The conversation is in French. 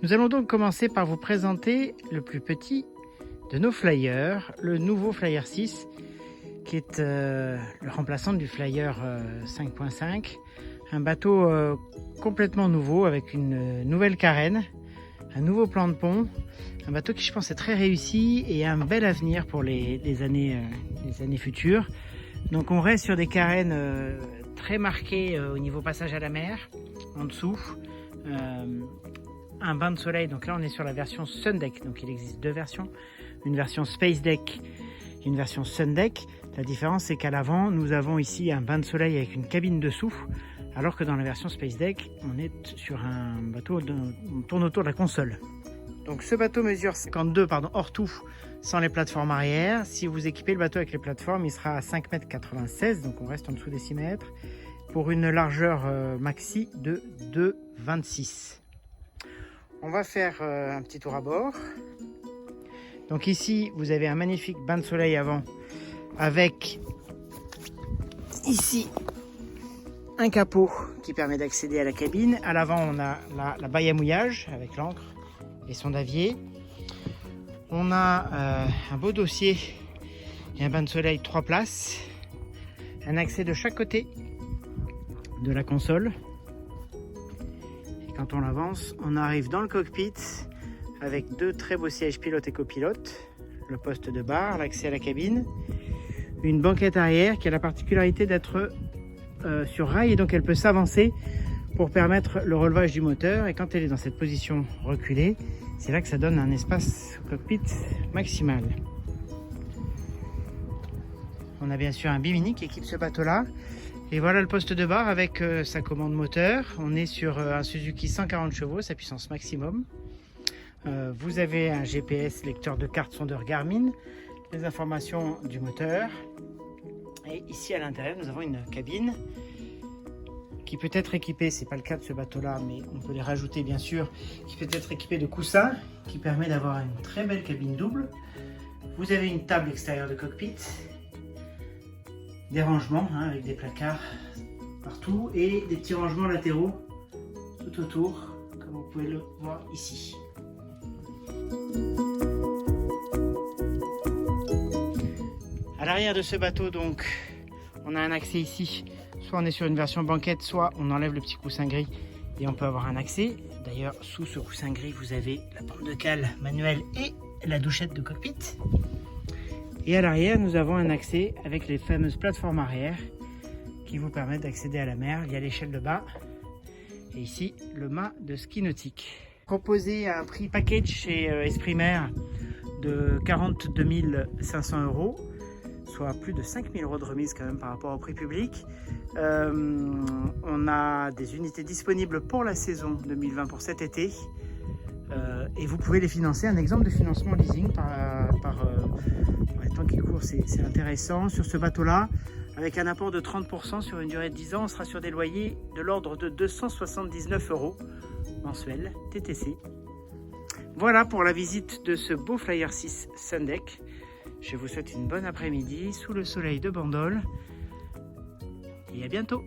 Nous allons donc commencer par vous présenter le plus petit de nos flyers, le nouveau Flyer 6, qui est le remplaçant du Flyer 5.5. Un bateau complètement nouveau avec une nouvelle carène, un nouveau plan de pont, un bateau qui je pense est très réussi et a un bel avenir pour les années futures. Donc on reste sur des carènes très marquées au niveau passage à la mer, en dessous. Un bain de soleil, donc là on est sur la version Sundeck, donc il existe deux versions, une version Space Deck et une version Sundeck. La différence c'est qu'à l'avant nous avons ici un bain de soleil avec une cabine dessous, alors que dans la version Space Deck on est sur un bateau, on tourne autour de la console. Donc ce bateau mesure 52 hors tout sans les plateformes arrière. Si vous équipez le bateau avec les plateformes, il sera à 5,96 m, donc on reste en dessous des 6 mètres, pour une largeur maxi de 2,26 m. On va faire un petit tour à bord. Donc ici, vous avez un magnifique bain de soleil avant, avec ici un capot qui permet d'accéder à la cabine. À l'avant, on a la baille à mouillage avec l'ancre et son davier. On a un beau dossier et un bain de soleil 3 places. Un accès de chaque côté de la console. Et quand on avance, on arrive dans le cockpit avec deux très beaux sièges pilote et copilote, le poste de bar, l'accès à la cabine, une banquette arrière qui a la particularité d'être sur rail et donc elle peut s'avancer pour permettre le relevage du moteur, et quand elle est dans cette position reculée, c'est là que ça donne un espace cockpit maximal. On a bien sûr un bimini qui équipe ce bateau là, et voilà le poste de bar avec sa commande moteur. On est sur un Suzuki 140 chevaux, sa puissance maximum. Vous avez un GPS, lecteur de carte, sondeur Garmin, les informations du moteur, et ici à l'intérieur nous avons une cabine qui peut être équipée, c'est pas le cas de ce bateau là, mais on peut les rajouter bien sûr, qui peut être équipée de coussins, qui permet d'avoir une très belle cabine double. Vous avez une table extérieure de cockpit, des rangements avec des placards partout et des petits rangements latéraux tout autour, comme vous pouvez le voir ici. À l'arrière de ce bateau, donc, on a un accès ici. Soit on est sur une version banquette, soit on enlève le petit coussin gris et on peut avoir un accès. D'ailleurs, sous ce coussin gris, vous avez la pompe de cale manuelle et la douchette de cockpit. Et à l'arrière, nous avons un accès avec les fameuses plateformes arrière qui vous permettent d'accéder à la mer via l'échelle de bas. Et ici, le mât de ski nautique. Proposé à un prix package chez Esprit Mer de 42 500 €, soit plus de 5 000 € de remise quand même par rapport au prix public. On a des unités disponibles pour la saison 2020 pour cet été. Et vous pouvez les financer. Un exemple de financement leasing par les temps qui courent, c'est intéressant. Sur ce bateau-là, avec un apport de 30% sur une durée de 10 ans, on sera sur des loyers de l'ordre de 279 € mensuels TTC. Voilà pour la visite de ce beau Flyer 6 Sundeck. Je vous souhaite une bonne après-midi sous le soleil de Bandol et à bientôt.